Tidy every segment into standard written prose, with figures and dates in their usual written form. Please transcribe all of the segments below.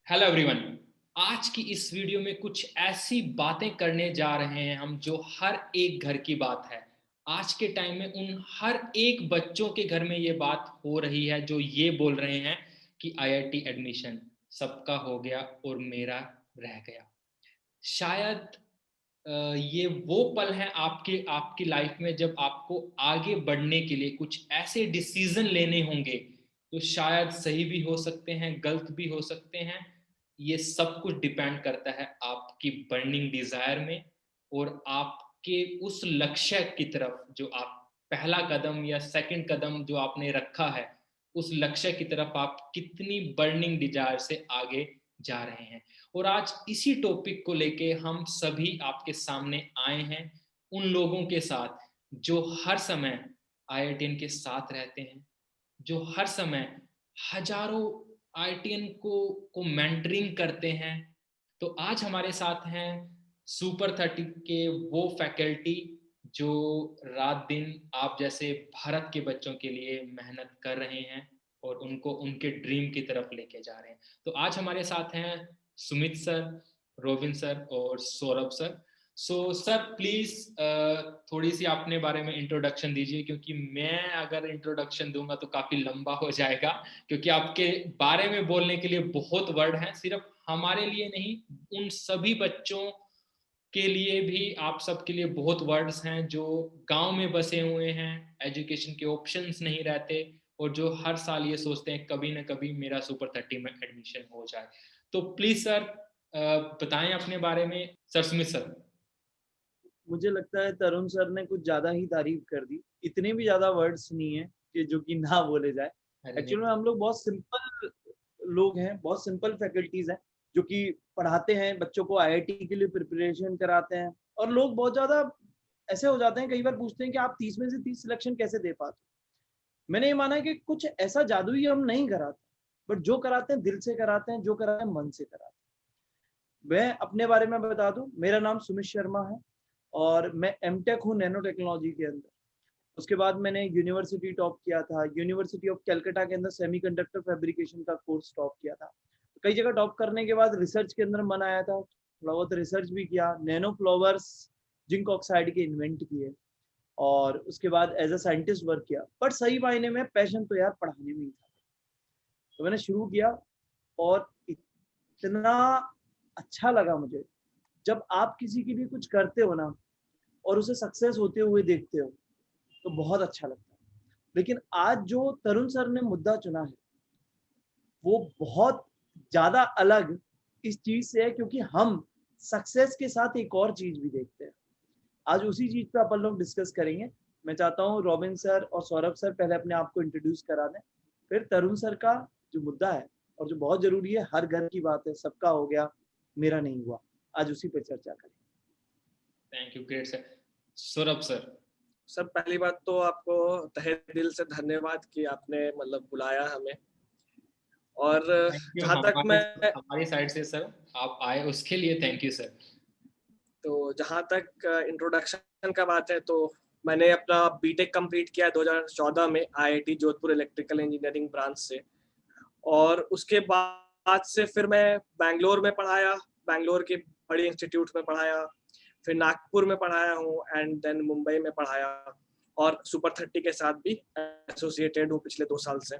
Hello everyone. आज की इस वीडियो में कुछ ऐसी बातें करने जा रहे हैं हम जो हर एक घर की बात है। आज के टाइम में उन हर एक बच्चों के घर में ये बात हो रही है जो ये बोल रहे हैं कि आईआईटी एडमिशन सबका हो गया और मेरा रह गया। शायद ये वो पल है आपके आपकी लाइफ में जब आपको आगे बढ़ने के लिए कुछ ऐसे डिसीजन लेने होंगे तो शायद सही भी हो सकते हैं, गलत भी हो सकते हैं। ये सब कुछ डिपेंड करता है आपकी बर्निंग डिजायर में और आपके उस लक्ष्य की तरफ जो आप पहला कदम या सेकंड कदम जो आपने रखा है, उस लक्ष्य की तरफ आप कितनी बर्निंग डिजायर से आगे जा रहे हैं। और आज इसी टॉपिक को लेके हम सभी आपके सामने आए हैं, उन लोगों के साथ जो हर समय आईआईटीएन के साथ रहते हैं, जो हर समय हजारों आईआईटीएन को मेंटरिंग करते हैं। तो आज हमारे साथ हैं सुपर 30 के वो फैकल्टी जो रात दिन आप जैसे भारत के बच्चों के लिए मेहनत कर रहे हैं और उनको उनके ड्रीम की तरफ लेके जा रहे हैं। तो आज हमारे साथ हैं सुमित सर, रोबिन सर और सौरभ सर। सर प्लीज थोड़ी सी अपने बारे में इंट्रोडक्शन दीजिए, क्योंकि मैं अगर इंट्रोडक्शन दूंगा तो काफी लंबा हो जाएगा, क्योंकि आपके बारे में बोलने के लिए बहुत वर्ड हैं, सिर्फ हमारे लिए नहीं, उन सभी बच्चों के लिए भी, आप सबके लिए बहुत वर्ड्स हैं जो गांव में बसे हुए हैं, एजुकेशन के ऑप्शंस नहीं रहते और जो हर साल ये सोचते हैं कभी ना कभी मेरा सुपर 30 में एडमिशन हो जाए। तो प्लीज सर बताएं अपने बारे में। Sir Smith sir. मुझे लगता है तरुण सर ने कुछ ज्यादा ही तारीफ कर दी। इतने भी ज्यादा वर्ड्स नहीं है कि जो कि ना बोले जाए। अरे एक्चुअल नहीं। में हम लोग बहुत सिंपल लोग हैं, बहुत सिंपल फैकल्टीज हैं जो कि पढ़ाते हैं बच्चों को, आईआईटी के लिए प्रिपरेशन कराते हैं। और लोग बहुत ज्यादा ऐसे हो जाते हैं, कई बार पूछते हैं कि आप 30 में से 30 सिलेक्शन कैसे दे पाते हो। मैंने ये माना है कि कुछ ऐसा जादुई हम नहीं कराते, बट जो कराते हैं दिल से कराते हैं, जो कराते हैं मन से कराते हैं। मैं अपने बारे में बता दूं, मेरा नाम सुमित शर्मा है और मैं एमटेक हूँ नैनो टेक्नोलॉजी के अंदर। उसके बाद मैंने यूनिवर्सिटी टॉप किया था, यूनिवर्सिटी ऑफ कैलकाटा के अंदर सेमीकंडक्टर फैब्रिकेशन का कोर्स टॉप किया था। कई जगह टॉप करने के बाद रिसर्च के अंदर मन आया था, थोड़ा बहुत रिसर्च भी किया, नैनो फ्लावर्स जिंक ऑक्साइड के इन्वेंट किए और उसके बाद एज अ साइंटिस्ट वर्क किया। बट सही मायने में पैशन तो यार पढ़ाने में ही था। तो मैंने शुरू किया और इतना अच्छा लगा मुझे। जब आप किसी के लिए कुछ करते हो ना और उसे सक्सेस होते हुए देखते हो तो बहुत अच्छा लगता है। लेकिन आज जो तरुण सर ने मुद्दा चुना है वो बहुत ज्यादा अलग इस चीज से है, क्योंकि हम सक्सेस के साथ एक और चीज भी देखते हैं। आज उसी चीज पे अपन लोग डिस्कस करेंगे। मैं चाहता हूँ रॉबिन सर और सौरभ सर पहले अपने आप को इंट्रोड्यूस करा दें, फिर तरुण सर का जो मुद्दा है और जो बहुत जरूरी है, हर घर की बात है, सबका हो गया मेरा नहीं हुआ, आज उसी पे चर्चा करें। Thank you, great sir. Saurabh sir. Sir पहली बात तो आपको तहे दिल से धन्यवाद कि आपने मतलब बुलाया हमें। और थैंक यू जहाँ तक हमारे मैं हमारी साइड से सर, आप आए उसके लिए थैंक यू सर। तो जहाँ तक इंट्रोडक्शन का बात है, तो मैंने अपना बीटेक कंप्लीट किया 2014 में IIT Jodhpur electrical engineering branch से। और उसके बाद से फिर मैं बैंगलोर में पढ़ाया, बैंगलोर के बड़े इंस्टीट्यूट में पढ़ाया, फिर नागपुर में पढ़ाया हूँ एंड देन मुंबई में पढ़ाया। और सुपर 30 के साथ भी एसोसिएटेड हूँ पिछले 2 साल से।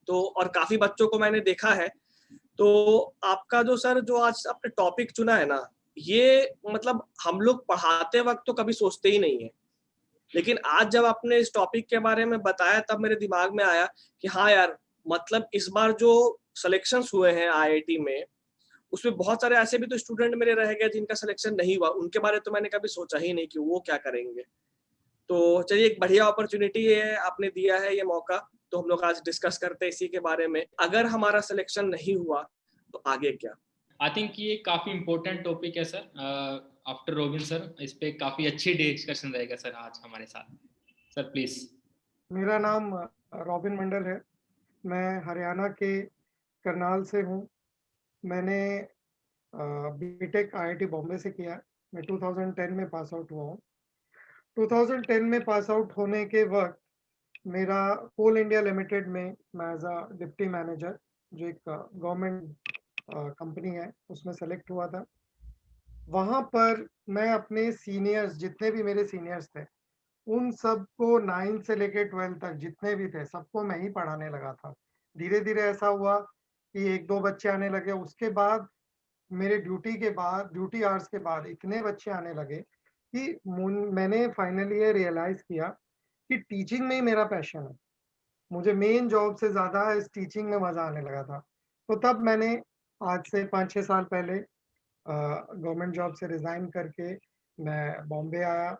तो और काफी बच्चों को मैंने देखा है। तो आपका जो सर जो आज आपने टॉपिक चुना है ना, ये मतलब हम लोग पढ़ाते वक्त तो कभी सोचते ही नहीं है, लेकिन आज जब आपने इस टॉपिक के बारे में बताया तब मेरे दिमाग में आया कि हाँ यार, मतलब इस बार जो सिलेक्शंस हुए हैं आईआईटी में, उसमें बहुत सारे ऐसे भी तो स्टूडेंट मेरे रह गए जिनका सिलेक्शन नहीं हुआ। उनके बारे तो मैंने कभी सोचा ही नहीं कि वो क्या करेंगे। तो चलिए, एक बढ़िया अपॉर्चुनिटी है, आपने दिया है ये मौका, तो हम लोग आज डिस्कस करते हैं इसी के बारे में। अगर हमारा सिलेक्शन नहीं हुआ तो आगे क्या। आई थिंक ये काफी इंपॉर्टेंट टॉपिक है सर। आफ्टर रोबिन सर इस पे काफी अच्छी डिस्कशन रहेगा सर आज हमारे साथ। Sir please. मेरा नाम रॉबिन मंडल है। मैं हरियाणा के करनाल से हूँ। मैंने बीटेक आईआईटी बॉम्बे से किया है। मैं 2010 में पास आउट हुआ हूँ। 2010 में पास आउट होने के वक्त मेरा कोल इंडिया लिमिटेड में मैं एज अ डिप्टी मैनेजर, जो एक गवर्नमेंट कंपनी है, उसमें सेलेक्ट हुआ था। वहाँ पर मैं अपने सीनियर्स, जितने भी मेरे सीनियर्स थे, उन सबको 9 से लेके 12 तक जितने भी थे, सबको मैं ही पढ़ाने लगा था। धीरे-धीरे ऐसा हुआ कि 1-2 बच्चे आने लगे, उसके बाद मेरे ड्यूटी आवर्स के बाद इतने बच्चे आने लगे कि मैंने फाइनली ये रियलाइज़ किया कि टीचिंग में ही मेरा पैशन है। मुझे मेन जॉब से ज़्यादा इस टीचिंग में मज़ा आने लगा था। तो तब मैंने आज से 5-6 साल पहले गवर्नमेंट जॉब से रिज़ाइन करके मैं बॉम्बे आया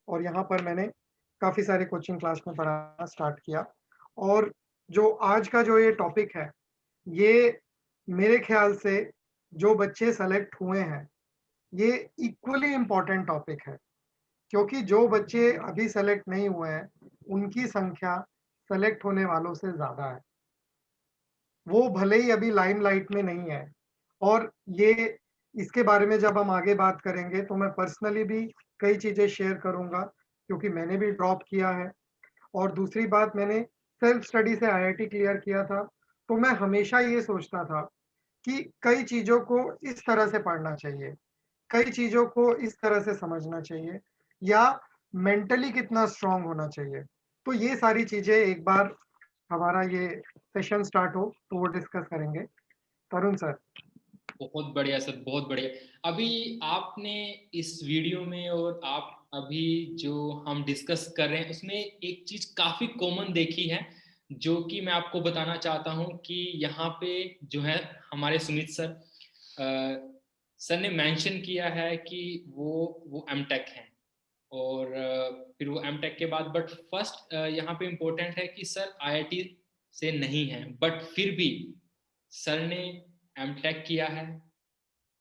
और यहाँ पर मैंने काफ़ी सारे कोचिंग क्लास में पढ़ाना स्टार्ट किया। और जो आज का जो ये टॉपिक है, ये मेरे ख़्याल से जो बच्चे सेलेक्ट हुए हैं, ये इक्वली इम्पोर्टेंट टॉपिक है। क्योंकि जो बच्चे अभी सेलेक्ट नहीं हुए हैं, उनकी संख्या सेलेक्ट होने वालों से ज़्यादा है। वो भले ही अभी लाइमलाइट में नहीं है और ये इसके बारे में जब हम आगे बात करेंगे तो मैं पर्सनली भी कई चीज़ें शेयर करूँगा क्योंकि मैंने भी ड्रॉप किया है। और दूसरी बात, मैंने सेल्फ स्टडी से आईआईटी क्लियर किया था, तो मैं हमेशा ये सोचता था कि कई चीज़ों को इस तरह से पढ़ना चाहिए, कई चीज़ों को इस तरह से समझना चाहिए या मेंटली कितना स्ट्रॉन्ग होना चाहिए। तो ये सारी चीज़ें एक बार हमारा ये सेशन स्टार्ट हो तो वो डिस्कस करेंगे। तरुण सर। बहुत बढ़िया सर, बहुत बढ़िया। अभी आपने इस वीडियो में और आप अभी जो हम डिस्कस कर रहे हैं उसमें एक चीज काफी कॉमन देखी है, जो कि मैं आपको बताना चाहता हूं कि यहाँ पे जो है हमारे सुमित सर सर ने मेंशन किया है कि वो एमटेक हैं और फिर वो एमटेक के बाद बट फर्स्ट यहाँ पे इम्पोर्टेंट है कि सर आईआईटी से नहीं है, बट फिर भी सर ने एमटेक किया है,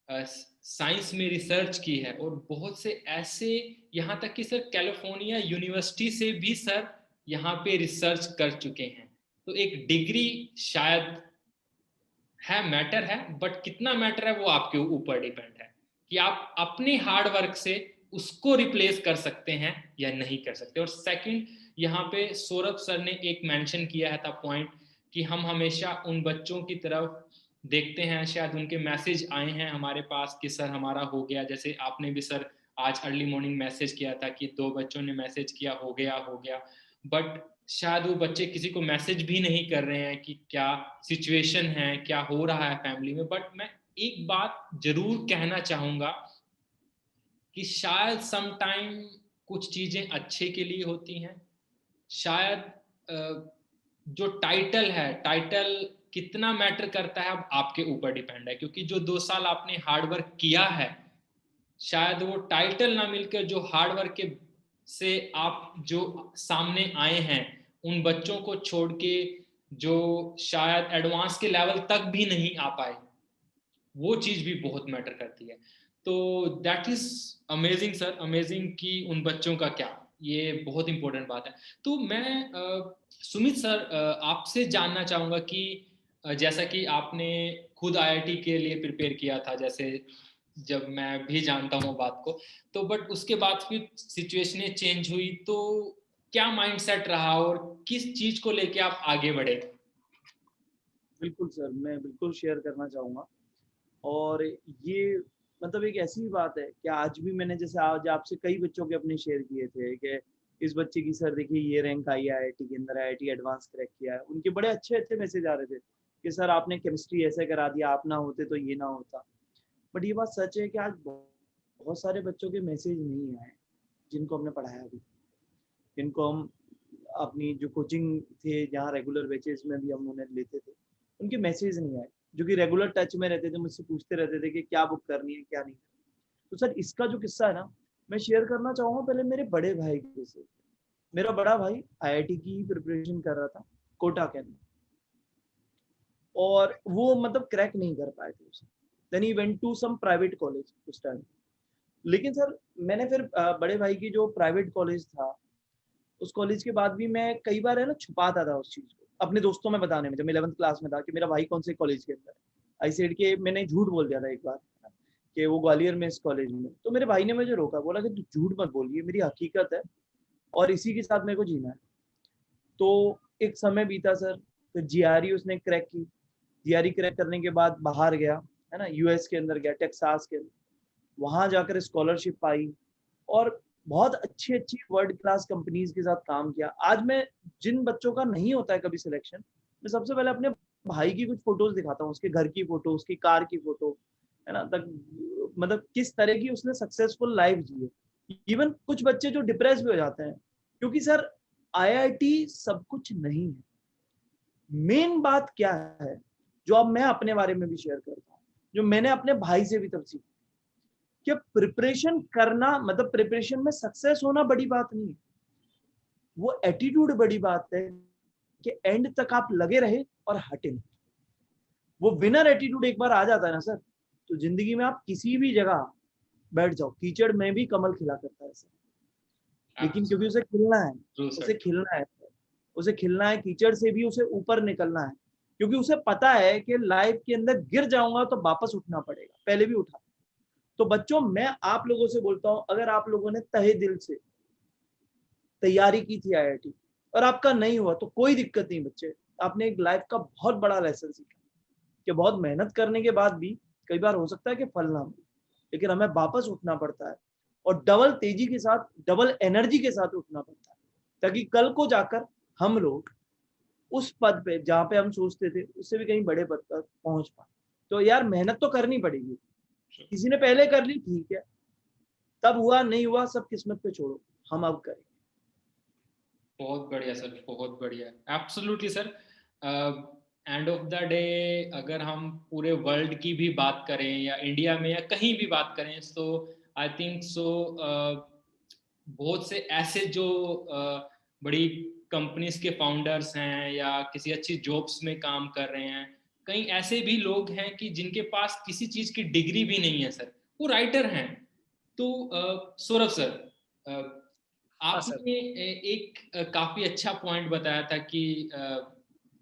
साइंस में रिसर्च की है और बहुत से ऐसे, यहाँ तक कि सर कैलिफोर्निया यूनिवर्सिटी से भी सर यहाँ पे रिसर्च कर चुके हैं। तो एक डिग्री शायद है, मैटर है, बट कितना मैटर है वो आपके ऊपर डिपेंड है कि आप अपने हार्ड वर्क से उसको रिप्लेस कर सकते हैं या नहीं कर सकते। और सेकंड, यहाँ पे सौरभ सर ने एक मेंशन किया है था पॉइंट कि हम हमेशा उन बच्चों की तरफ देखते हैं, शायद उनके मैसेज आए हैं हमारे पास कि सर हमारा हो गया, जैसे आपने भी सर आज अर्ली मॉर्निंग मैसेज किया था कि 2 बच्चों ने मैसेज किया हो गया, बट शायद वो बच्चे किसी को मैसेज भी नहीं कर रहे हैं कि क्या सिचुएशन है, क्या हो रहा है फैमिली में। बट मैं एक बात जरूर कहना चाहूंगा कि शायद सम टाइम कुछ चीजें अच्छे के लिए होती हैं, शायद जो टाइटल है, टाइटल कितना मैटर करता है अब आपके ऊपर डिपेंड है, क्योंकि जो 2 साल आपने हार्डवर्क किया है, शायद वो टाइटल ना मिलकर जो हार्डवर्क के से आप जो सामने आए हैं उन बच्चों को छोड़ के जो शायद एडवांस के लेवल तक भी नहीं आ पाए, वो चीज भी बहुत मैटर करती है। तो that is amazing sir, amazing कि उन बच्चों का क्या, ये बहुत इंपॉर्टेंट बात है। तो मैं सुमित सर आपसे जानना चाहूंगा कि जैसा कि आपने खुद आईआईटी के लिए प्रिपेयर किया था, जैसे जब मैं भी जानता हूँ बात को, तो बट उसके बाद फिर सिचुएशनें चेंज हुई, तो क्या माइंडसेट रहा और किस चीज को लेके आप आगे बढ़े? बिल्कुल सर, मैं बिल्कुल शेयर करना चाहूँगा। और ये मतलब एक ऐसी बात है कि आज भी मैंने जैसे आज आपसे कई बच्चों के अपने शेयर किए थे कि इस बच्चे की सर देखिए ये रैंक आई है आईआईटी के अंदर, आईआईटी एडवांस क्रैक किया है। उनके बड़े अच्छे अच्छे मैसेज आ रहे थे कि सर आपने केमिस्ट्री ऐसे करा दिया, आप ना होते तो ये ना होता। बट ये बात सच है कि आज बहुत सारे बच्चों के मैसेज नहीं आए जिनको हमने पढ़ाया भी, जिनको हम अपनी जो कोचिंग थे जहाँ रेगुलर बैचेस में भी हम उन्हें लेते थे, उनके मैसेज नहीं आए, जो कि रेगुलर टच में रहते थे, मुझसे पूछते रहते थे कि क्या बुक करनी है क्या नहीं। तो सर इसका जो किस्सा है ना, मैं शेयर करना चाहूँगा पहले मेरे बड़े भाई के से। मेरा बड़ा भाई आईआईटी की प्रिपरेशन कर रहा था कोटा के अंदर, और वो मतलब क्रैक नहीं कर पाए थे उसे। Then he went to some private college उस टाइम। लेकिन सर मैंने फिर बड़े भाई की जो प्राइवेट कॉलेज था, उस कॉलेज के बाद भी मैं कई बार है ना छुपाता था उस चीज को अपने दोस्तों में बताने में। जब मैं 11th क्लास में था कि मेरा भाई कौन से कॉलेज के अंदर है, आई सेड के मैंने झूठ बोल दिया था एक बार कि वो ग्वालियर में इस कॉलेज में। तो मेरे भाई ने मुझे रोका, बोला कि तू झूठ मत बोल, ये मेरी हकीकत है और इसी के साथ मेरे को जीना है। तो एक समय बीता सर, फिर जीआरई उसने क्रैक की, जीआरई क्रैक करने के बाद बाहर गया, है ना, यूएस के अंदर गया, टेक्सास के अंदर, वहां जाकर स्कॉलरशिप पाई और बहुत अच्छी अच्छी वर्ल्ड क्लास कंपनीज के साथ काम किया। आज मैं जिन बच्चों का नहीं होता है कभी सिलेक्शन, मैं सबसे पहले अपने भाई की कुछ फोटोज दिखाता हूँ, उसके घर की फोटो, उसकी कार की फोटो, है ना, तक मतलब किस तरह की उसने सक्सेसफुल लाइफ जी है। इवन कुछ बच्चे जो डिप्रेस भी हो जाते हैं, क्योंकि सर आईआईटी सब कुछ नहीं है। मेन बात क्या है, जो अब मैं अपने बारे में भी शेयर करता हूँ, जो मैंने अपने भाई से भी तब सीखा, कि प्रिपरेशन करना मतलब प्रिपरेशन में सक्सेस होना बड़ी बात नहीं है, वो एटीट्यूड बड़ी बात है कि एंड तक आप लगे रहे और हटे नहीं। वो विनर एटीट्यूड एक बार आ जाता है ना सर, तो जिंदगी में आप किसी भी जगह बैठ जाओ, कीचड़ में भी कमल खिला करता है सर। लेकिन क्योंकि उसे खिलना है, उसे खिलना है, उसे खिलना है, कीचड़ से भी उसे ऊपर निकलना है, क्योंकि उसे पता है कि लाइफ के अंदर गिर जाऊंगा तो वापस उठना पड़ेगा, पहले भी उठा। तो बच्चों, मैं आप लोगों से बोलता हूं, अगर आप लोगों ने तहे दिल से तैयारी की थी आईआईटी और आपका नहीं हुआ तो कोई दिक्कत नहीं बच्चे, आपने एक लाइफ का बहुत बड़ा लेसन सीखा कि बहुत मेहनत करने के बाद भी कई बार हो सकता है कि फल ना मिले, लेकिन हमें वापस उठना पड़ता है और डबल तेजी के साथ, डबल एनर्जी के साथ उठना पड़ता है, ताकि कल को जाकर हम लोग उस पद पे जहाँ पे हम सोचते थे उससे भी कहीं बड़े पद तक पहुंच पाए। तो यार मेहनत तो करनी पड़ेगी, किसी ने पहले कर ली ठीक है, तब हुआ नहीं हुआ सब किस्मत पे छोड़ो, हम अब करें। बहुत बढ़िया सर, बहुत बढ़िया, absolutely sir. End of the day अगर हम पूरे वर्ल्ड की भी बात करें या इंडिया में या कहीं भी बात करें, तो आई थिंक सो बहुत से ऐसे जो बड़ी कंपनीज के फाउंडर्स हैं या किसी अच्छी जॉब्स में काम कर रहे हैं, कई ऐसे भी लोग हैं कि जिनके पास किसी चीज की डिग्री भी नहीं है सर, वो राइटर हैं। तो सौरभ सर, आपने एक काफी अच्छा पॉइंट बताया था कि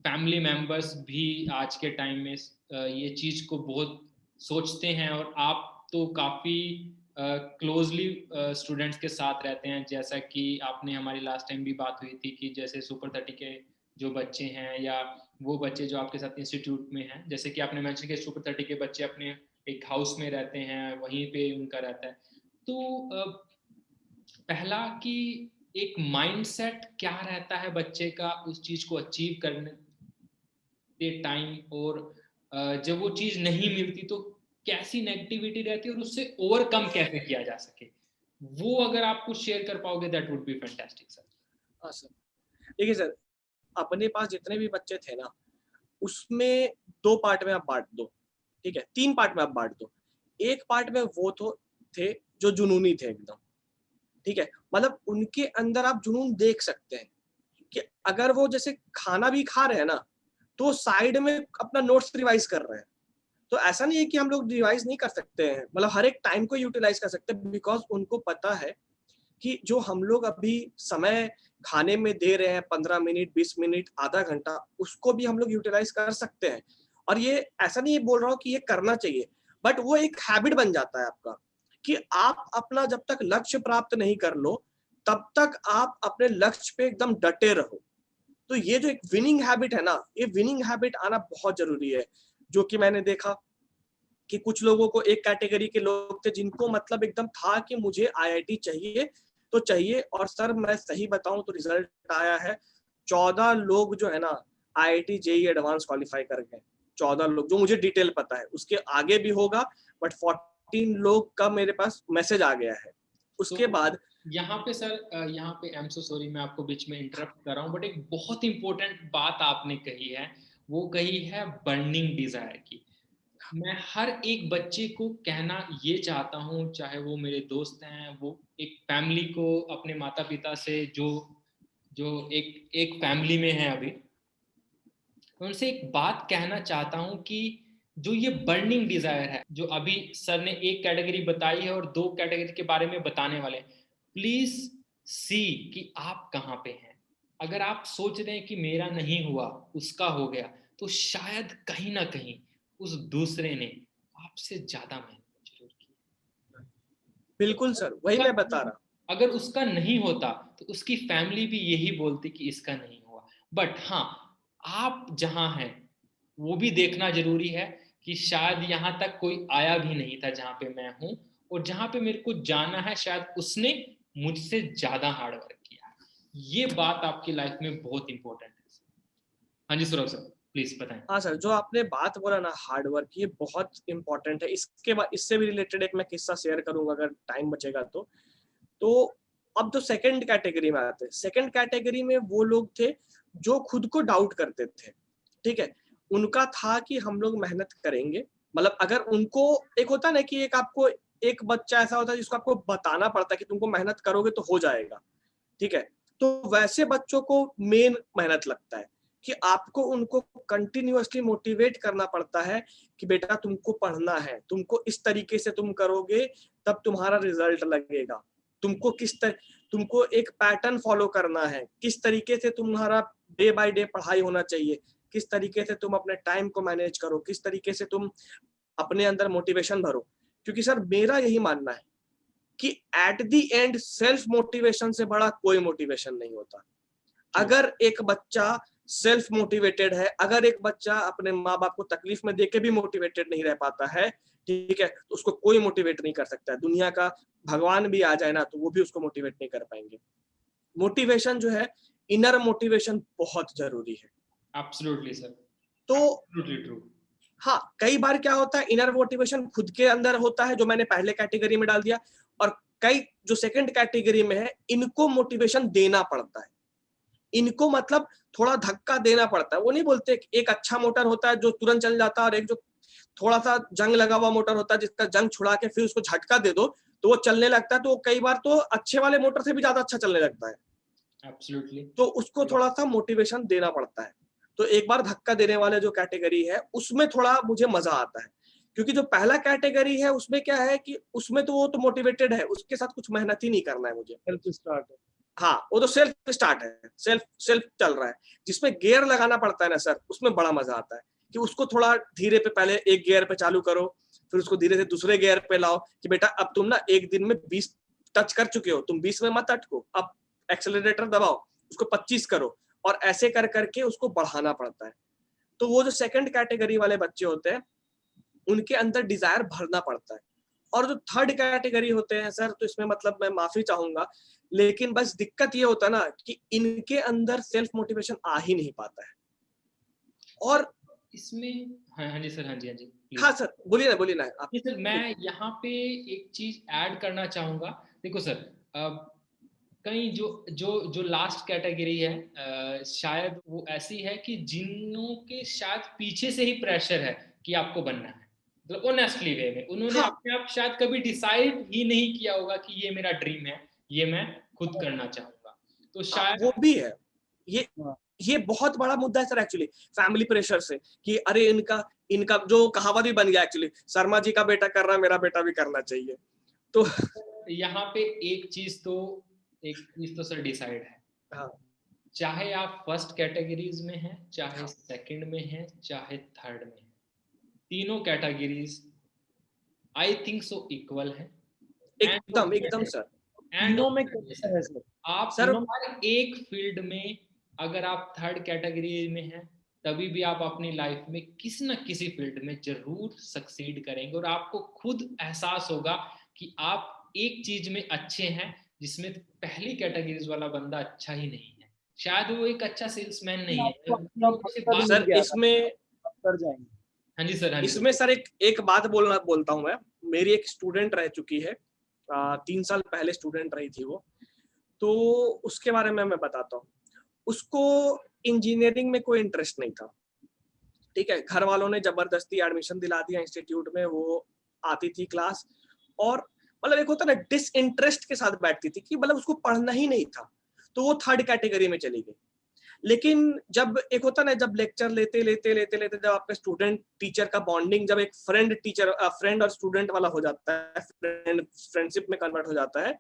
फैमिली मेंबर्स भी आज के टाइम में ये चीज को बहुत सोचते हैं, और आप तो काफी क्लोजली स्टूडेंट्स के साथ रहते हैं, जैसा कि आपने हमारी लास्ट टाइम भी बात हुई थी कि जैसे सुपर 30 के जो बच्चे हैं या वो बच्चे जो आपके साथ इंस्टीट्यूट में हैं, जैसे कि आपने मेंशन किया सुपर 30 के बच्चे अपने एक हाउस में रहते हैं, वहीं पे उनका रहता है। तो पहला कि एक माइंडसेट क्या रहता है बच्चे का उस चीज को अचीव करने के टाइम, और जब वो चीज नहीं मिलती तो कैसी नेगेटिविटी रहती है और उससे ओवरकम कैसे किया जा सके, वो अगर आप कुछ शेयर कर पाओगे that would be fantastic sir. हाँ सर, देखिए सर, अपने पास जितने भी बच्चे थे ना, उसमें 2 पार्ट में आप बांट दो, ठीक है, 3 पार्ट में आप बांट दो। एक पार्ट में वो थे जो जुनूनी थे एकदम, ठीक है, मतलब उनके अंदर आप जुनून देख सकते हैं कि अगर वो जैसे खाना भी खा रहे हैं ना, तो साइड में अपना नोट्स रिवाइज कर रहे हैं। तो ऐसा नहीं है कि हम लोग रिवाइज नहीं कर सकते हैं, मतलब हर एक टाइम को यूटिलाइज कर सकते हैं, बिकॉज उनको पता है कि जो हम लोग अभी समय खाने में दे रहे हैं 15 मिनट, 20 मिनट, आधा घंटा, उसको भी हम लोग यूटिलाइज कर सकते हैं। और ये ऐसा नहीं बोल रहा हूँ कि ये करना चाहिए, बट वो एक हैबिट बन जाता है आपका कि आप अपना जब तक लक्ष्य प्राप्त नहीं कर लो तब तक आप अपने लक्ष्य पे एकदम डटे रहो। तो ये जो एक विनिंग हैबिट है ना, ये विनिंग हैबिट आना बहुत जरूरी है। जो कि मैंने देखा कि कुछ लोगों को, एक कैटेगरी के लोग थे जिनको मतलब एकदम था कि मुझे आईआईटी चाहिए तो चाहिए, और सर मैं सही बताऊं तो रिजल्ट आया है 14 लोग जो है ना आईआईटी जेईई एडवांस क्वालिफाई कर गए। 14 लोग, जो मुझे डिटेल पता है, उसके आगे भी होगा, बट 14 लोग का मेरे पास मैसेज आ गया है। उसके बाद यहाँ पे सर, यहाँ पे आई एम सो सॉरी मैं आपको बीच में इंटरप्ट कर रहा हूँ, बट एक बहुत इंपॉर्टेंट बात आपने कही है, वो कही है बर्निंग डिजायर की। मैं हर एक बच्चे को कहना ये चाहता हूँ, चाहे वो मेरे दोस्त हैं, वो एक फैमिली को अपने माता पिता से जो जो एक फैमिली में है अभी, उनसे एक बात कहना चाहता हूँ कि जो ये बर्निंग डिजायर है, जो अभी सर ने एक कैटेगरी बताई है और 2 कैटेगरी के बारे में बताने वाले, प्लीज सी कि आप कहाँ पे हैं। अगर आप सोच रहे हैं कि मेरा नहीं हुआ उसका हो गया, तो शायद कहीं ना कहीं उस दूसरे ने आपसे ज्यादा मेहनत जरूर की। बिल्कुल सर, वही मैं बता रहा। अगर उसका नहीं होता तो उसकी फैमिली भी यही बोलती कि इसका नहीं हुआ। बट हाँ, आप जहां हैं वो भी देखना जरूरी है कि शायद यहाँ तक कोई आया भी नहीं था जहाँ पे मैं हूँ, और जहाँ पे मेरे को जाना है शायद उसने मुझसे ज्यादा हार्ड वर्क किया है। ये बात आपकी लाइफ में बहुत इंपॉर्टेंट है। हाँ जी सौरभ सर, प्लीज बताएं। हाँ सर, जो आपने बात बोला ना हार्ड वर्क, ये बहुत इंपॉर्टेंट है। इसके बाद इससे भी रिलेटेड एक मैं किस्सा शेयर करूंगा अगर टाइम बचेगा तो अब जो सेकंड कैटेगरी में आते हैं, सेकंड कैटेगरी में वो लोग थे जो खुद को डाउट करते थे। ठीक है, उनका था कि हम लोग मेहनत करेंगे, मतलब अगर उनको एक होता है ना कि एक आपको एक बच्चा ऐसा होता है जिसको आपको बताना पड़ता है कि तुमको मेहनत करोगे तो हो जाएगा। ठीक है, तो वैसे बच्चों को मेन मेहनत लगता है कि आपको उनको कंटिन्यूअसली मोटिवेट करना पड़ता है कि बेटा तुमको पढ़ना है, तुमको इस तरीके से तुम करोगे तब तुम्हारा रिजल्ट लगेगा, तुमको एक पैटर्न फॉलो करना है, किस तरीके से तुम्हारा डे बाय डे पढ़ाई होना चाहिए, किस तरीके से तुम अपने टाइम को मैनेज करो, किस तरीके से तुम अपने अंदर मोटिवेशन भरो। क्योंकि सर मेरा यही मानना है कि at the end self motivation से बड़ा कोई मोटिवेशन नहीं होता। अगर एक बच्चा सेल्फ मोटिवेटेड है, अगर एक बच्चा अपने माँ बाप को तकलीफ में देके भी मोटिवेटेड नहीं रह पाता है, ठीक है, तो उसको कोई मोटिवेट नहीं कर सकता है। दुनिया का भगवान भी आ जाए ना तो वो भी उसको मोटिवेट नहीं कर पाएंगे। मोटिवेशन जो है, इनर मोटिवेशन बहुत जरूरी है। एब्सोल्युटली सर, तो एब्सोल्युटली ट्रू। हाँ, कई बार क्या होता है, इनर मोटिवेशन खुद के अंदर होता है जो मैंने पहले कैटेगरी में डाल दिया, और कई जो सेकंड कैटेगरी में है इनको मोटिवेशन देना पड़ता है। इनको मतलब थोड़ा धक्का देना पड़ता है। वो नहीं बोलते, एक अच्छा मोटर होता है जो तुरंत चल जाता है, और एक जो थोड़ा सा जंग लगा हुआ मोटर होता है जिसका जंग छुड़ा के फिर उसको झटका दे दो तो वो चलने लगता है। तो कई बार तो अच्छे वाले मोटर से भी ज्यादा अच्छा चलने लगता है। एब्सोल्युटली। तो उसको थोड़ा सा मोटिवेशन देना पड़ता है। तो एक बार धक्का देने वाले जो कैटेगरी है उसमें थोड़ा मुझे मजा आता है, क्योंकि जो पहला कैटेगरी है उसमें क्या है कि उसमें तो वो तो मोटिवेटेड है, उसके साथ कुछ मेहनत ही नहीं करना है मुझे। सेल्फ स्टार्ट है। हाँ, वो तो सेल्फ स्टार्ट है, सेल्फ चल रहा है। जिसमें गियर लगाना पड़ता है ना सर, उसमें बड़ा मजा आता है कि उसको थोड़ा धीरे पे पहले एक गियर पे चालू करो, फिर उसको धीरे से दूसरे गियर पे लाओ कि बेटा अब तुम ना एक दिन में 20 टच कर चुके हो, तुम 20 में मत अटको, अब एक्सेलरेटर दबाओ, उसको 25 करो, और ऐसे कर करके उसको बढ़ाना पड़ता है। तो वो जो सेकंड कैटेगरी वाले बच्चे होते हैं उनके अंदर डिजायर भरना पड़ता है। और जो थर्ड कैटेगरी होते हैं सर, तो इसमें मतलब मैं माफी चाहूंगा, लेकिन बस दिक्कत ये होता है ना कि इनके अंदर सेल्फ मोटिवेशन आ ही नहीं पाता है। और इसमें हाँ जी सर, हाँ जी please। हाँ सर, बोलिए ना आप। जी सर, मैं यहाँ पे एक चीज ऐड करना चाहूंगा। देखो सर, कहीं जो जो जो लास्ट कैटेगरी है, शायद वो ऐसी है कि जिनों के शायद पीछे से ही प्रेशर है कि आपको बनना है, मतलब ऑनेस्टली वे में उन्होंने हाँ, अपने आप शायद कभी डिसाइड ही नहीं किया होगा कि ये मेरा ड्रीम है, ये मैं खुद करना चाहूंगा। तो शायद वो भी है। ये हाँ। ये बहुत बड़ा मुद्दा है सर एक्चुअली, फैमिली प्रेशर से कि अरे इनका जो कहावत भी बन गया एक्चुअली, शर्मा जी का बेटा कर रहा है, मेरा बेटा भी करना चाहिए। तो यहाँ पे एक चीज तो सर डिसाइड है, हाँ, चाहे आप फर्स्ट कैटेगरीज में हैं, चाहे सेकंड में हैं, चाहे थर्ड में हैं, तीनों categories I think so equal है। एकदम सर। तीनों में कैसा है सर? आप सर हर एक फील्ड में अगर आप थर्ड कैटेगरी में हैं तभी भी आप अपनी लाइफ में किसी न किसी फील्ड में जरूर सक्सीड करेंगे, और आपको खुद एहसास होगा कि आप एक चीज में अच्छे हैं जिसमें पहली कैटेगरीज वाला बंदा अच्छा ही नहीं है। शायद वो एक अच्छा सेल्समैन नहीं है, सर इसमें कर जाएंगे। हाँ जी सर, हाँ जी इसमें सर एक बात बोलता हूँ मैं। मेरी एक स्टूडेंट रह चुकी है, 3 साल पहले स्टूडेंट रही थी वो, तो उसके बारे में मैं बताता हूँ। उसको इंजीनियरिंग में कोई इंटरेस्ट नहीं था। ठीक है, घर वालों ने जबरदस्ती एडमिशन दिला दिया इंस्टीट्यूट में। वो आती थी क्लास और मतलब एक होता ना डिसइंटरेस्ट के साथ बैठती थी कि मतलब उसको पढ़ना ही नहीं था, तो वो थर्ड कैटेगरी में चली गई। लेकिन जब एक होता ना, जब लेक्चर लेते जब आपका स्टूडेंट टीचर का बॉन्डिंग जब एक फ्रेंड और स्टूडेंट वाला हो जाता है, फ्रेंडशिप में कन्वर्ट हो जाता है,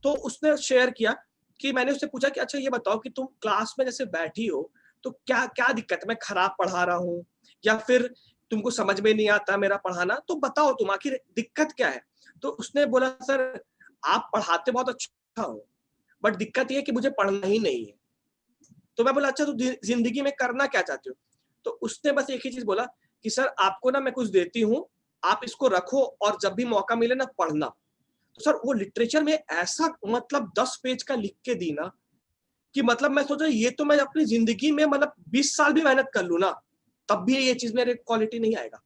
तो उसने शेयर किया कि मैंने उससे पूछा कि अच्छा ये बताओ कि तुम क्लास में जैसे बैठी हो तो क्या क्या दिक्कत है, मैं खराब पढ़ा रहा हूँ या फिर तुमको समझ में नहीं आता मेरा पढ़ाना, तो बताओ तुम आखिर दिक्कत क्या है। तो उसने बोला सर आप पढ़ाते बहुत अच्छा हो बट दिक्कत ये है कि मुझे पढ़ना ही नहीं है। तो मैं बोला अच्छा तो जिंदगी में करना क्या चाहते हो। तो उसने बस एक ही चीज बोला कि सर आपको ना मैं कुछ देती हूँ, आप इसको रखो और जब भी मौका मिले ना पढ़ना। तो सर वो लिटरेचर में ऐसा मतलब 10 पेज का लिख के दी ना कि मतलब मैं सोचा ये तो मैं अपनी जिंदगी में मतलब 20 साल भी मेहनत कर लूं ना, तब भी ये चीज मेरे क्वालिटी नहीं आएगा।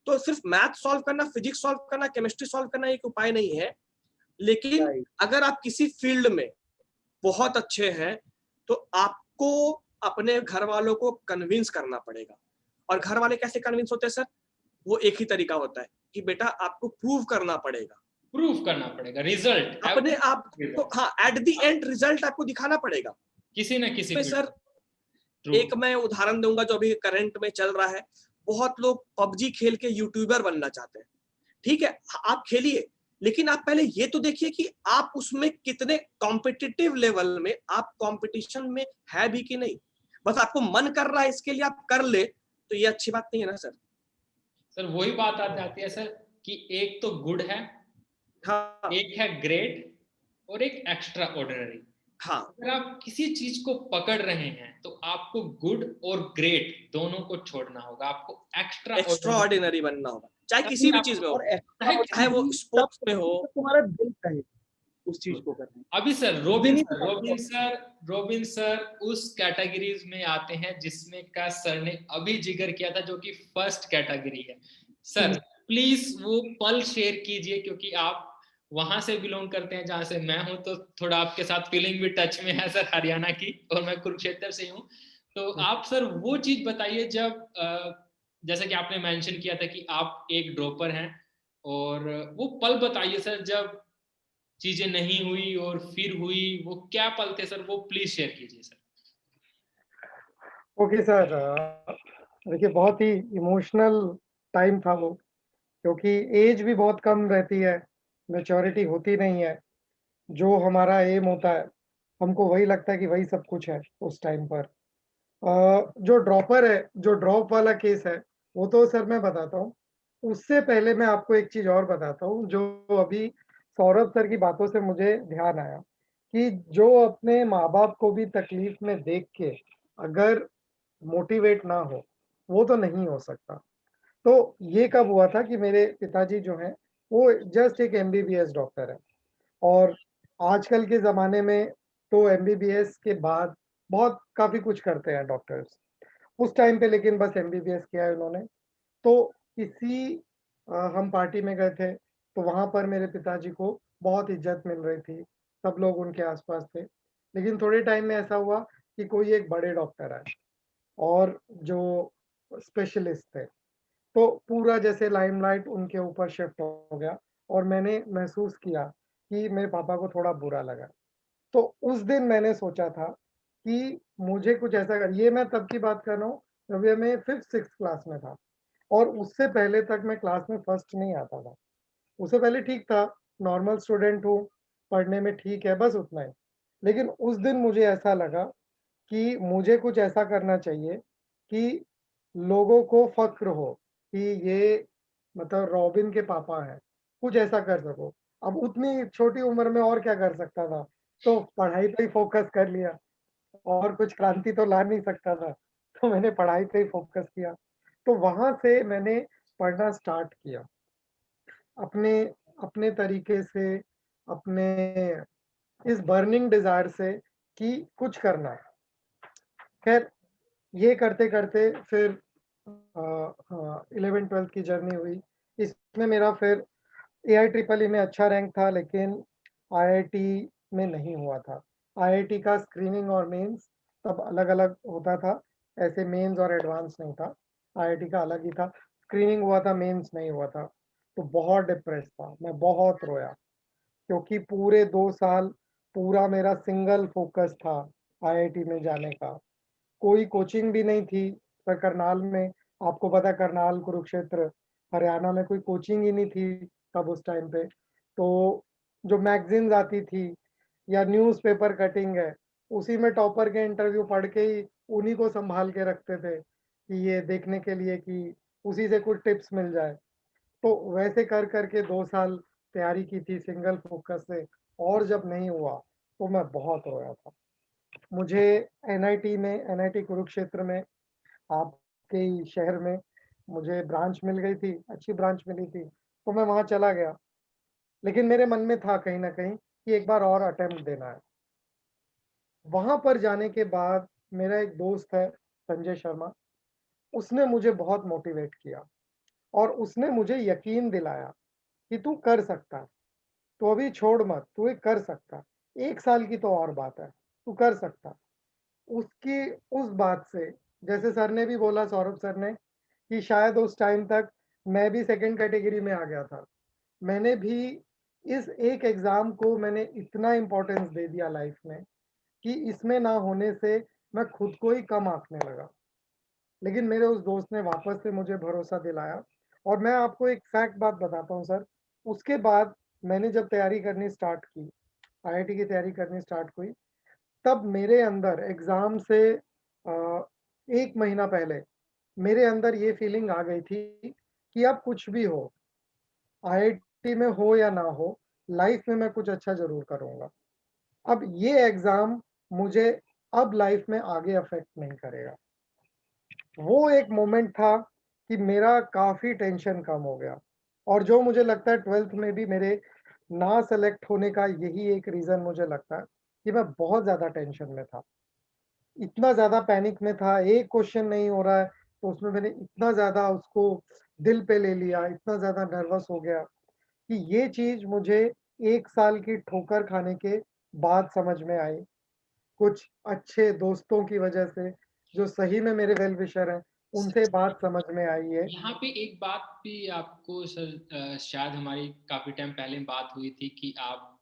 तो सिर्फ मैथ सॉल्व करना, फिजिक्स सॉल्व करना, केमिस्ट्री सॉल्व करना एक उपाय नहीं है, लेकिन अगर आप किसी फील्ड में बहुत अच्छे हैं तो आपको अपने घर वालों को कन्विंस करना पड़ेगा। और घर वाले कैसे कन्विंस होते हैं सर? वो एक ही तरीका होता है कि बेटा आपको प्रूव करना पड़ेगा, प्रूव करना पड़ेगा, रिजल्ट अपने आप को। हाँ, एट द एंड रिजल्ट आपको दिखाना पड़ेगा किसी ना किसी में। सर एक मैं उदाहरण दूंगा जो अभी करंट में चल रहा है। बहुत लोग पबजी खेल के यूट्यूबर बनना चाहते हैं, ठीक है, आप खेलिए, लेकिन आप पहले ये तो देखिए कि आप उसमें कितने कॉम्पिटिटिव लेवल में आप कंपटीशन में है भी कि नहीं। बस आपको मन कर रहा है इसके लिए आप कर ले, तो ये अच्छी बात नहीं है ना सर। सर वही बात आ जाती है सर कि एक तो गुड है, हाँ, एक है ग्रेट और एक एक्स्ट्रा ऑर्डिनरी। हाँ, अगर आप किसी चीज को पकड़ रहे हैं तो आपको गुड और ग्रेट दोनों को छोड़ना होगा, आपको एक्स्ट्रा एक्स्ट्रा ऑर्डिनरी बनना होगा, चाहे तभी किसी भी आप चीज में हो, और चाहे वो स्पोर्ट्स में हो। तुम्हारा दिल कहे उस चीज को करने। अभी सर भी नहीं रोबिन सर उस कैटेगरीज में आते हैं जिसमें का सर ने अभी जिक्र किया था, जो कि फर्स्ट कैटेगरी है। सर प्लीज वो पल शेयर कीजिए, क्योंकि आप वहां से बिलोंग करते हैं जहां से मैं हूं, तो थोड़ा आपके साथ फीलिंग भी टच में है सर, हरियाणा की, और मैं कुरुक्षेत्र से हूँ। तो आप सर वो चीज बताइए जब जैसे कि आपने मेंशन किया था कि आप एक ड्रॉपर हैं, और वो पल बताइए सर जब चीजें नहीं हुई और फिर हुई, वो क्या पल थे सर, वो प्लीज शेयर कीजिए सर। ओके सर, देखिए बहुत ही इमोशनल टाइम था वो, क्योंकि एज भी बहुत कम रहती है, मैच्योरिटी होती नहीं है। जो हमारा एम होता है, हमको वही लगता है कि वही सब कुछ है उस टाइम पर। जो ड्रॉपर है, जो ड्रॉप वाला केस है, वो तो सर मैं बताता हूँ। उससे पहले मैं आपको एक चीज़ और बताता हूँ, जो अभी सौरभ सर की बातों से मुझे ध्यान आया, कि जो अपने माँ-बाप को भी तकलीफ में देख के अगर मोटिवेट ना हो, वो तो नहीं हो सकता। तो ये कब हुआ था कि मेरे पिताजी जो हैं, वो जस्ट एक एमबीबीएस डॉक्टर हैं, और आजकल के ज़माने में तो एमबीबीएस के बाद बहुत काफ़ी कुछ करते हैं डॉक्टर्स। उस टाइम पे लेकिन बस एमबीबीएस किया है उन्होंने। तो किसी हम पार्टी में गए थे, तो वहाँ पर मेरे पिताजी को बहुत इज़्ज़त मिल रही थी, सब लोग उनके आस-पास थे। लेकिन थोड़े टाइम में ऐसा हुआ कि कोई एक बड़े डॉक्टर आए, और जो स्पेशलिस्ट थे, तो पूरा जैसे लाइमलाइट उनके ऊपर शिफ्ट हो गया, और मैंने महसूस किया कि मेरे पापा को थोड़ा बुरा लगा। तो उस दिन मैंने सोचा था कि मुझे कुछ ऐसा कर, ये मैं तब की बात कर रहा हूँ जब ये मैं 5th-6th क्लास में था, और उससे पहले तक मैं क्लास में फर्स्ट नहीं आता था। उससे पहले ठीक था, नॉर्मल स्टूडेंट हूँ, पढ़ने में ठीक है, बस उतना ही। लेकिन उस दिन मुझे ऐसा लगा कि मुझे कुछ ऐसा करना चाहिए कि लोगों को फ़क्र हो कि ये मतलब रॉबिन के पापा हैं, कुछ ऐसा कर सको। अब उतनी छोटी उम्र में और क्या कर सकता था? तो पढ़ाई पे ही फ़ोकस कर लिया, और कुछ क्रांति तो ला नहीं सकता था, तो मैंने पढ़ाई पे ही फ़ोकस किया। तो वहाँ से मैंने पढ़ना स्टार्ट किया, अपने अपने तरीके से, अपने इस बर्निंग डिज़ायर से कि कुछ करना है। ख़ैर ये करते-करते फिर 11th-12th की जर्नी हुई। इसमें मेरा फिर एआईट्रिपल ई में अच्छा रैंक था, लेकिन आईआईटी में नहीं हुआ था। आईआईटी का स्क्रीनिंग और मेंस तब अलग-अलग होता था, ऐसे मेंस और एडवांस नहीं था। आईआईटी का अलग ही था, स्क्रीनिंग हुआ था, मेंस नहीं हुआ था। तो बहुत डिप्रेस्ड था, मैं बहुत रोया, क्योंकि पूरे 2 साल पूरा मेरा सिंगल फ़ोकस था आईआईटी में जाने का। कोई कोचिंग भी नहीं थी, पर करनाल में, आपको पता है करनाल, कुरुक्षेत्र, हरियाणा में कोई कोचिंग ही नहीं थी तब उस टाइम पे। तो जो मैगज़ीन्स आती थी या न्यूज़पेपर कटिंग है, उसी में टॉपर के इंटरव्यू पढ़ के ही उन्हीं को सँभाल के रखते थे, कि ये देखने के लिए कि उसी से कुछ टिप्स मिल जाए। तो वैसे कर के 2 साल तैयारी की थी सिंगल फ़ोकस से, और जब नहीं हुआ, तो मैं बहुत रोया था। मुझे एनआईटी में, एनआईटी कुरुक्षेत्र में, आप के ही शहर में मुझे ब्रांच मिल गई थी, अच्छी ब्रांच मिली थी, तो मैं वहाँ चला गया। लेकिन मेरे मन में था कहीं न कहीं कि एक बार और अटेम्प्ट देना है। वहाँ पर जाने के बाद मेरा एक दोस्त है संजय शर्मा, उसने मुझे बहुत मोटिवेट किया और उसने मुझे यकीन दिलाया कि तू कर सकता है। तू अभी छोड़ मत, तू ये कर सकता है। 1 साल की तो और बात है, तू कर सकता है। उसकी उस बात से, जैसे सर ने भी बोला, सौरभ सर ने, कि शायद उस टाइम तक मैं भी सेकंड कैटेगरी में आ गया था। मैंने भी इस एक एग्ज़ाम को मैंने इतना इम्पोर्टेंस दे दिया लाइफ़ में कि इसमें ना होने से मैं खुद को ही कम आँकने लगा। लेकिन मेरे उस दोस्त ने वापस से मुझे भरोसा दिलाया और मैं आपको एक फैक्ट बात बताता हूँ सर, उसके बाद मैंने जब तैयारी करनी स्टार्ट की, आईआईटी की तैयारी करनी स्टार्ट हुई, तब मेरे अंदर एग्ज़ाम से 1 महीना पहले मेरे अंदर ये फीलिंग आ गई थी कि अब कुछ भी हो, आईआईटी में हो या ना हो, लाइफ़ में मैं कुछ अच्छा ज़रूर करूँगा। अब ये एग्ज़ाम मुझे अब लाइफ़ में आगे अफ़ेक्ट नहीं करेगा। वो एक मोमेंट था कि मेरा काफ़ी टेंशन कम हो गया और जो मुझे लगता है 12th में भी मेरे ना सेलेक्ट होने का यही एक रीज़न मुझे लगता है कि मैं बहुत ज़्यादा टेंशन में था। इतना ज़्यादा पैनिक में था, एक क्वेश्चन नहीं हो रहा है, तो उसमें मैंने इतना ज़्यादा उसको दिल पे ले लिया, इतना ज़्यादा नर्वस हो गया कि ये चीज़ मुझे 1 साल की ठोकर खाने के बाद समझ में आई। कुछ अच्छे दोस्तों की वजह से, जो सही में मेरे वेल विशर हैं, उनसे बात समझ में आई है। यहाँ पे एक बात भी आपको सर, शायद हमारी काफ़ी टाइम पहले बात हुई थी कि आप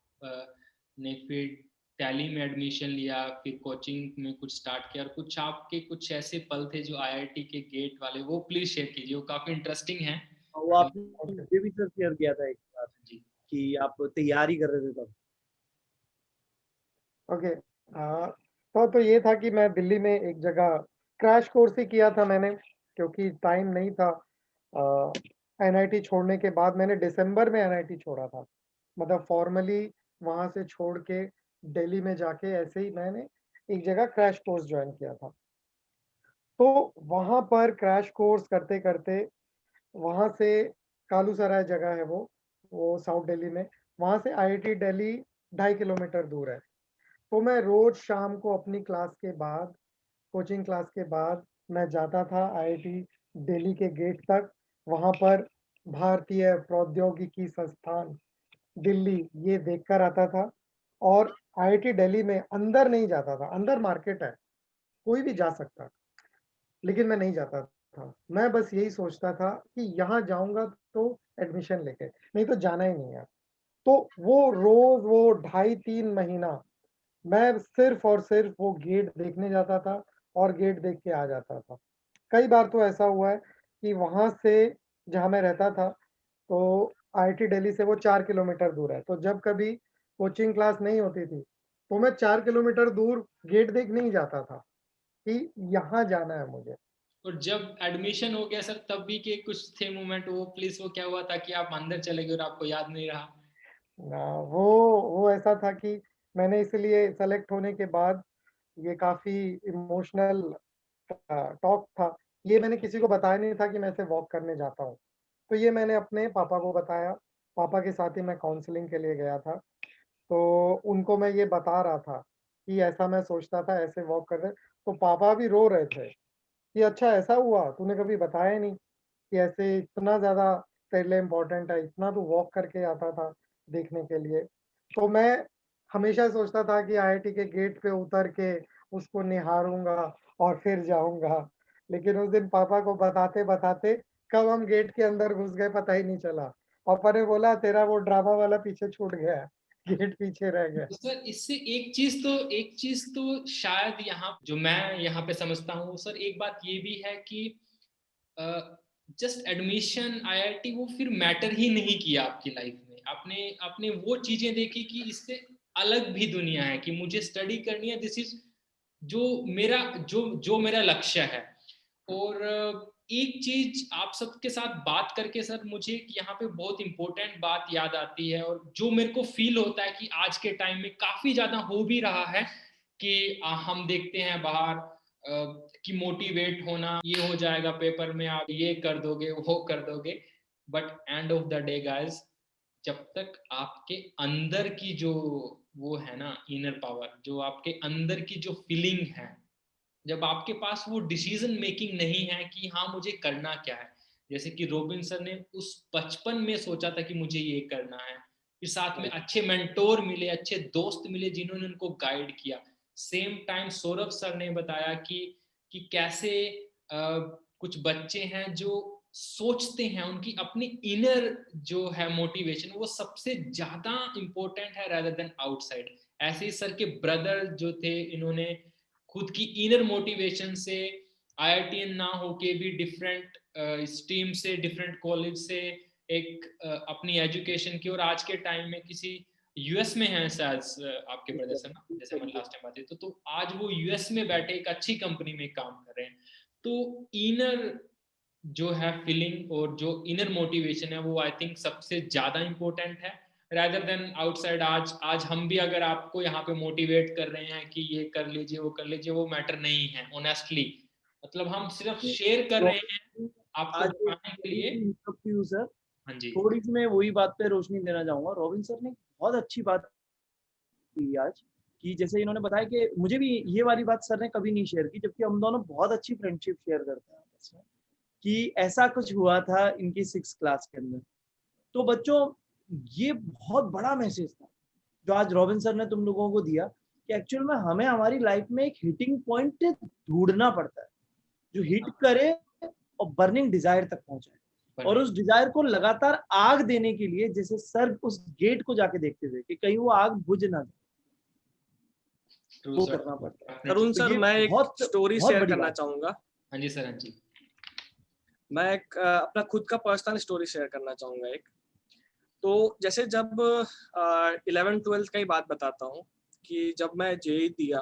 ने फिर टैली में एडमिशन लिया, फिर कोचिंग में कुछ स्टार्ट किया और कुछ आपके कुछ ऐसे पल थे जो आईआईटी के गेट वाले, वो प्लीज़ शेयर कीजिए, वो काफ़ी इंटरेस्टिंग हैं। वो आपने ओके, मुझे भी सर शेयर किया था एक बार जी। कि आप तैयारी कर रहे थे तब। ओके। तो ये था कि मैं दिल्ली में एक जगह क्रैश कोर्स ही किया था मैंने, क्योंकि टाइम नहीं था। एनआईटी छोड़ने के बाद मैंने दिसंबर में एनआईटी छोड़ा था। मतलब फॉर्मली वहाँ से छोड़ के दिल्ली में जाके ऐसे ही मैंने एक जगह क्रैश कोर्स जॉइन किया था। तो वहाँ पर क्रैश कोर्स करते-करते वहाँ से कालूसराय जगह है वो साउथ दिल्ली में, वहाँ से आईआईटी दिल्ली 2.5 किलोमीटर दूर है। तो मैं रोज़ शाम को अपनी क्लास के बाद, कोचिंग क्लास के बाद मैं जाता था आईआईटी दिल्ली के गेट तक। वहाँ पर भारतीय प्रौद्योगिकी संस्थान दिल्ली ये देखकर आता था और आईआईटी दिल्ली में अंदर नहीं जाता था, अंदर मार्केट है, कोई भी जा सकता, लेकिन मैं नहीं जाता था। मैं बस यही सोचता था कि यहाँ जाऊँगा तो एडमिशन लेके, नहीं तो जाना ही नहीं है। तो वो रोज़ वो ढाई 3 महीना मैं सिर्फ़ और सिर्फ़ वो गेट देखने जाता था और गेट देख के आ जाता था। कई बार तो ऐसा हुआ है कि वहाँ से जहाँ मैं रहता था, तो आईआईटी दिल्ली से वो 4 किलोमीटर दूर है। तो जब कभी कोचिंग क्लास नहीं होती थी, तो मैं 4 किलोमीटर दूर गेट देखने ही जाता था कि यहाँ जाना है मुझे। और जब एडमिशन हो गया सर, तब भी के कुछ थे मोमेंट, वो प्लीज़, वो क्या हुआ था कि आप अंदर चले गए और आपको याद नहीं रहा? ना वो वो ऐसा था कि मैंने इसलिए सेलेक्ट होने के बाद ये काफ़ी इमोशनल टॉक था। ये मैंने किसी को बताया नहीं था कि मैं ऐसे वॉक करने जाता हूँ। तो ये मैंने अपने पापा को बताया, पापा के साथ ही मैं काउंसलिंग के लिए गया था। तो उनको मैं ये बता रहा था कि ऐसा मैं सोचता था, ऐसे वॉक कर रहे, तो पापा भी रो रहे थे कि अच्छा ऐसा हुआ, तूने कभी बताया ही नहीं कि ऐसे इतना ज़्यादा तेरे लिए इम्पोर्टेंट है, इतना तू वॉक करके आता था देखने के लिए। तो मैं हमेशा सोचता था कि आईआईटी के गेट पे उतर के उसको निहारूँगा और फिर जाऊँगा। लेकिन उस दिन पापा को बताते-बताते कब हम गेट के अंदर घुस गए पता ही नहीं चला। पापा ने बोला तेरा वो ड्रामा वाला पीछे छूट गया है, गेट पीछे रह गया। तो सर, इससे एक चीज तो शायद यहाँ जो मैं यहाँ पे समझता हूँ सर, एक बात ये भी है कि जस्ट एडमिशन आईआईटी वो फिर मैटर ही नहीं किया आपकी लाइफ में। आपने आपने वो चीजें देखी कि इससे अलग भी दुनिया है, कि मुझे स्टडी करनी है, दिस इज जो मेरा लक्ष्य है। और एक चीज आप सबके साथ बात करके सर, मुझे यहाँ पे बहुत इंपॉर्टेंट बात याद आती है, और जो मेरे को फील होता है कि आज के टाइम में काफी ज्यादा हो भी रहा है, कि हम देखते हैं बाहर कि मोटिवेट होना, ये हो जाएगा पेपर में, आप ये कर दोगे, वो कर दोगे, but end of the day guys, जब तक आपके अंदर की जो वो है ना इनर पावर, जो आपके अंदर की जो फीलिंग है, जब आपके पास वो डिसीजन मेकिंग नहीं है कि हाँ मुझे करना क्या है, जैसे कि रॉबिन सर ने उस बचपन में सोचा था कि मुझे ये करना है, फिर साथ में अच्छे मेंटोर मिले, अच्छे दोस्त मिले जिन्होंने उनको गाइड किया। सेम टाइम सौरभ सर ने बताया कि कैसे कुछ बच्चे हैं जो सोचते हैं, उनकी अपनी इनर जो है मोटिवेशन वो सबसे ज्यादा इंपॉर्टेंट है rather देन आउटसाइड। ऐसे ही सर के ब्रदर जो थे, इन्होंने खुद की इनर मोटिवेशन से IITian ना होके भी डिफरेंट स्ट्रीम से, डिफरेंट कॉलेज से एक अपनी एजुकेशन की, और आज के टाइम में किसी यूएस में है शायद आपके ब्रदर से ना, जैसे हम लास्ट टाइम बात हुई, तो आज वो यूएस में बैठे एक अच्छी कंपनी में काम कर रहे हैं। तो इनर जो है फीलिंग और जो इनर मोटिवेशन है वो आई थिंक सबसे ज्यादा इंपॉर्टेंट है rather देन आउटसाइड। आज हम भी अगर आपको यहाँ पे मोटिवेट कर रहे हैं कि ये कर लीजिए, वो कर लीजिए, वो मैटर नहीं है ऑनेस्टली। मतलब हम सिर्फ शेयर कर रहे हैं आपको आज बताने के लिए। सर हाँ जी, थोड़ी सी मैं वही बात पे रोशनी देना चाहूंगा। रॉबिन सर ने बहुत अच्छी बात की आज, कि जैसे इन्होंने बताया कि मुझे भी ये वाली बात सर ने कभी नहीं शेयर की, जबकि हम दोनों बहुत अच्छी फ्रेंडशिप शेयर करते हैं आपस में, कि ऐसा कुछ हुआ था इनकी 6th क्लास के अंदर। तो बच्चों, ये बहुत बड़ा मैसेज था जो आज रॉबिन सर ने तुम लोगों को दिया, कि एक्चुअल में हमें हमारी लाइफ में एक हिटिंग पॉइंट ढूंढना पड़ता है जो हिट करे और बर्निंग डिजायर तक पहुंचाए, और उस डिजायर को लगातार आग देने के लिए, जैसे सर उस गेट को जाके देखते थे कि कहीं वो आग बुझ ना जाए, वो करना पड़ता है। तरुण तो सर, ये मैं एक बहुत स्टोरी बहुत शेयर बड़ी करना बात है। चाहूंगा। हाँ जी सर, हाँ जी। मैं एक अपना खुद का पर्सनल स्टोरी शेयर करना चाहूंगा एक। तो जैसे जब 11th-12th का ही बात बताता हूँ कि जब मैं जेईई दिया,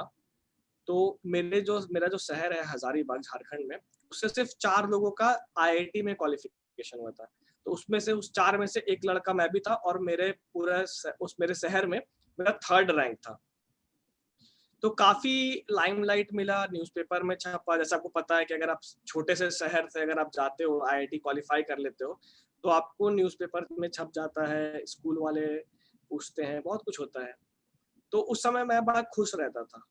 तो मेरा जो शहर है हजारीबाग झारखंड में, उससे सिर्फ 4 लोगों का आईआईटी में क्वालिफिकेशन हुआ था। तो उसमें से उस 4 में से एक लड़का मैं भी था, और मेरे शहर में मेरा 3rd रैंक था। तो काफी लाइमलाइट मिला, न्यूज़पेपर में छपा। जैसे आपको पता है कि अगर आप छोटे से शहर से अगर आप जाते हो, आईआईटी क्वालिफाई कर लेते हो, तो आपको न्यूज़पेपर में छप जाता है, स्कूल वाले पूछते हैं, बहुत कुछ होता है। तो उस समय मैं बड़ा खुश रहता था,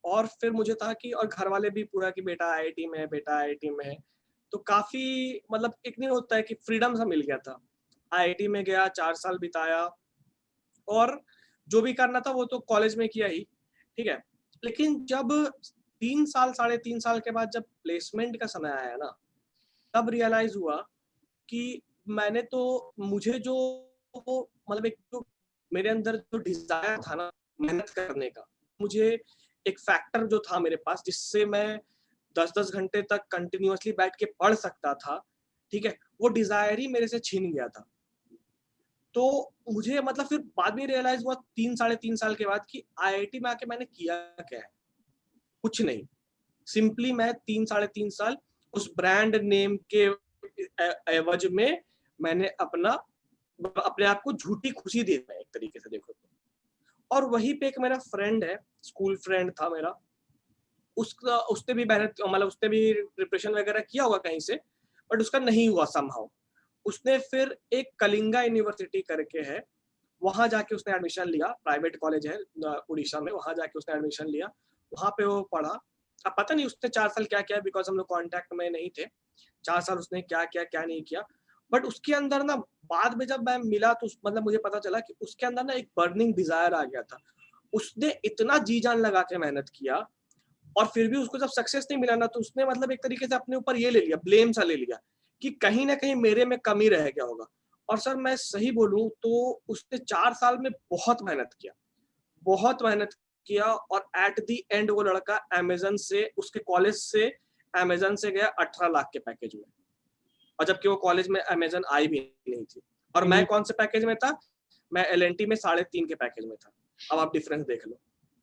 और फिर मुझे था कि, और घर वाले भी पूरा कि बेटा आईआईटी में है, बेटा आईआईटी में है। तो काफी मतलब एक नहीं होता है कि फ्रीडम सा मिल गया था। आईआईटी में गया, 4 साल बिताया, और जो भी करना था वो तो कॉलेज में किया ही, ठीक है। लेकिन जब 3 साल, 3.5 साल के बाद जब प्लेसमेंट का समय आया ना, तब रियलाइज हुआ कि मुझे जो मतलब एक जो मेरे अंदर जो डिजायर था ना मेहनत करने का, मुझे एक फैक्टर जो था मेरे पास जिससे मैं 10-10 घंटे तक कंटिन्यूअसली बैठ के पढ़ सकता था, ठीक है, वो डिजायर ही मेरे से छीन गया था। तो मुझे मतलब फिर बाद में रियलाइज हुआ 3-3.5 साल के बाद कि आईआईटी में आके मैंने किया क्या है? कुछ नहीं। सिंपली मैं 3-3.5 साल उस ब्रांड नेम के एवज में मैंने अपने आप को झूठी खुशी दे दी, एक तरीके से देखो तो। और वहीं पे एक मेरा फ्रेंड है, स्कूल फ्रेंड था मेरा, उसने भी मेहनत, मतलब उसने भी प्रिपरेशन वगैरह किया होगा कहीं से, बट उसका नहीं हुआ समहाउ। उसने फिर एक कलिंगा यूनिवर्सिटी करके है, वहां जाके उसने एडमिशन लिया, प्राइवेट कॉलेज है उड़ीसा में, वहां जाके उसने एडमिशन लिया, वहां पे वो पढ़ा। अब पता नहीं उसने 4 साल क्या किया, बिकॉज हम लोग कांटेक्ट में नहीं थे। 4 साल उसने क्या किया क्या नहीं किया, बट उसके अंदर ना बाद में जब मैं मिला तो मतलब मुझे पता चला कि उसके अंदर ना एक बर्निंग डिजायर आ गया था। उसने इतना जी जान लगा के मेहनत किया, और फिर भी उसको जब सक्सेस नहीं मिला ना, तो उसने मतलब एक तरीके से अपने ऊपर ये ले लिया, ब्लेम सा ले लिया कि कहीं ना कहीं मेरे में कमी रह गया होगा। और सर मैं सही बोलूं तो उसने 4 साल में बहुत मेहनत किया, बहुत मेहनत किया, और एट द एंड वो लड़का अमेजन से, उसके कॉलेज से अमेजन से गया 18 लाख के पैकेज में, और जबकि वो कॉलेज में अमेजन आई भी नहीं थी। और मैं कौन से पैकेज में था? मैं एलएनटी में 3.5 के पैकेज में था। अब आप डिफरेंस देख लो।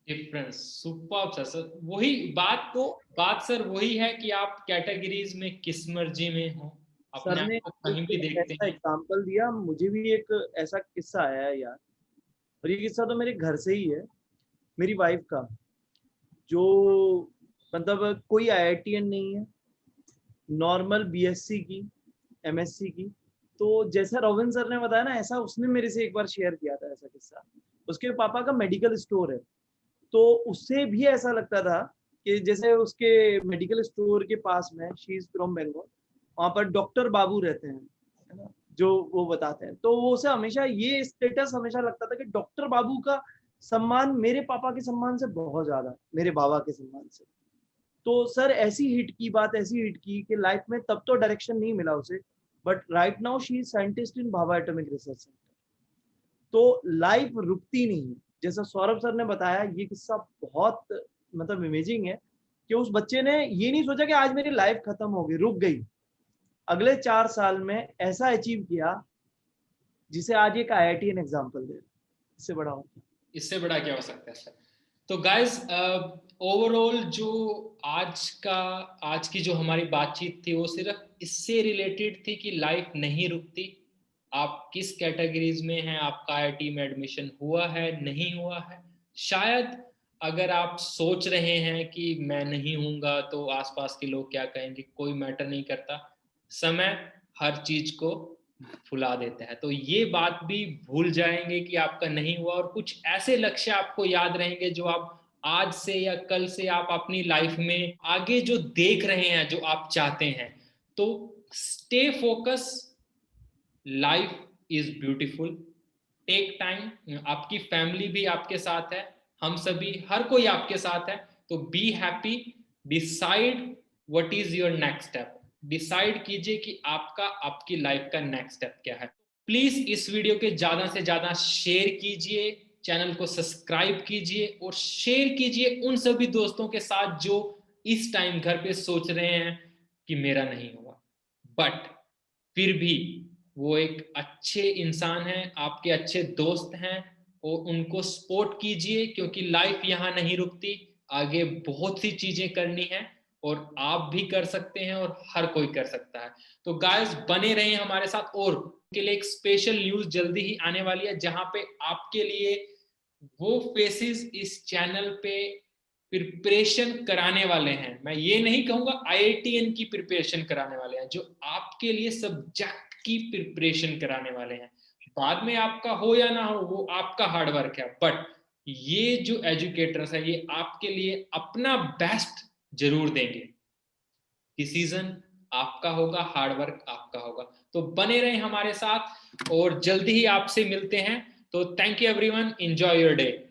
Difference superb sir. वही बात सर वही है कि आप कैटेगरीज में किस मर्जी में हो, अपने सर आप ने को कहीं भी एक देखते ऐसा हैं। एग्जाम्पल दिया, मुझे भी एक ऐसा किस्सा आया है यार, और ये किस्सा तो मेरे घर से ही है। मेरी वाइफ का, जो मतलब कोई IITian नहीं है, नॉर्मल BSc की, MSc की। तो जैसा रॉबिन सर ने बताया ना, ऐसा उसने मेरे से एक बार शेयर किया था ऐसा किस्सा। उसके पापा का मेडिकल स्टोर है, तो उससे भी ऐसा लगता था कि जैसे उसके मेडिकल स्टोर के पास में, शी इज फ्रॉम बंगाल, वहाँ पर डॉक्टर बाबू रहते हैं, है ना, जो वो बताते हैं। तो वो उसे हमेशा ये स्टेटस हमेशा लगता था कि डॉक्टर बाबू का सम्मान मेरे पापा के सम्मान से बहुत ज्यादा, मेरे बाबा के सम्मान से। तो सर ऐसी हिट की बात, ऐसी हिट की कि लाइफ में तब तो डायरेक्शन नहीं मिला उसे, but right now she is scientist in Bhabha atomic research centre. तो लाइफ रुकती नहीं है। जैसा सौरभ सर ने बताया, ये किस्सा बहुत मतलब इमेजिंग है कि उस बच्चे ने ये नहीं सोचा कि आज मेरी लाइफ खत्म हो गई, रुक गई। अगले 4 साल में ऐसा अचीव किया जिसे आज एक IITian एग्जाम्पल दे, इससे बड़ा हो। इससे बड़ा क्या हो सकता है सर? तो गाइस, ओवरऑल जो आज की जो हमारी बातचीत थी वो सिर्फ इससे रिलेटेड थी कि लाइफ नहीं रुकती। आप किस कैटेगरीज में हैं, आपका IIT में एडमिशन हुआ है नहीं हुआ है, शायद अगर आप सोच रहे हैं कि मैं नहीं हूँगा तो आसपास के लोग क्या कहेंगे, कोई मैटर नहीं करता, समय हर चीज को भुला देता है। तो ये बात भी भूल जाएंगे कि आपका नहीं हुआ, और कुछ ऐसे लक्ष्य आपको याद रहेंगे जो आप आज से या कल से आप अपनी लाइफ में आगे जो देख रहे हैं, जो आप चाहते हैं। तो stay focus, life is beautiful, take time, आपकी फैमिली भी आपके साथ है, हम सभी, हर कोई आपके साथ है। तो be happy, decide what is your next step, decide कीजिए कि आपका, आपकी लाइफ का नेक्स्ट स्टेप क्या है। प्लीज इस वीडियो के ज्यादा से ज्यादा शेयर कीजिए, चैनल को सब्सक्राइब कीजिए और शेयर कीजिए उन सभी दोस्तों के साथ जो इस टाइम घर पे सोच रहे हैं कि मेरा नहीं हुआ, बट फिर भी वो एक अच्छे इंसान हैं, आपके अच्छे दोस्त हैं, और उनको सपोर्ट कीजिए, क्योंकि लाइफ यहाँ नहीं रुकती, आगे बहुत सी चीजें करनी है और आप भी कर सकते हैं और हर कोई कर सकता है। तो गाइस, बने रहें हमारे साथ, और के लिए एक स्पेशल न्यूज जल्दी ही आने वाली है जहां पे आपके लिए वो फेसेस इस चैनल पे प्रिपरेशन कराने वाले हैं। मैं ये नहीं कहूंगा IITian की प्रिपरेशन कराने वाले हैं, जो आपके लिए सब्जेक्ट की प्रिपरेशन कराने वाले हैं। बाद में आपका हो या ना हो वो आपका हार्डवर्क है, बट ये जो एजुकेटर्स है ये आपके लिए अपना बेस्ट जरूर देंगे। डिसीजन आपका होगा, हार्डवर्क आपका होगा। तो बने रहें हमारे साथ और जल्दी ही आपसे मिलते हैं। तो thank you everyone, enjoy your day.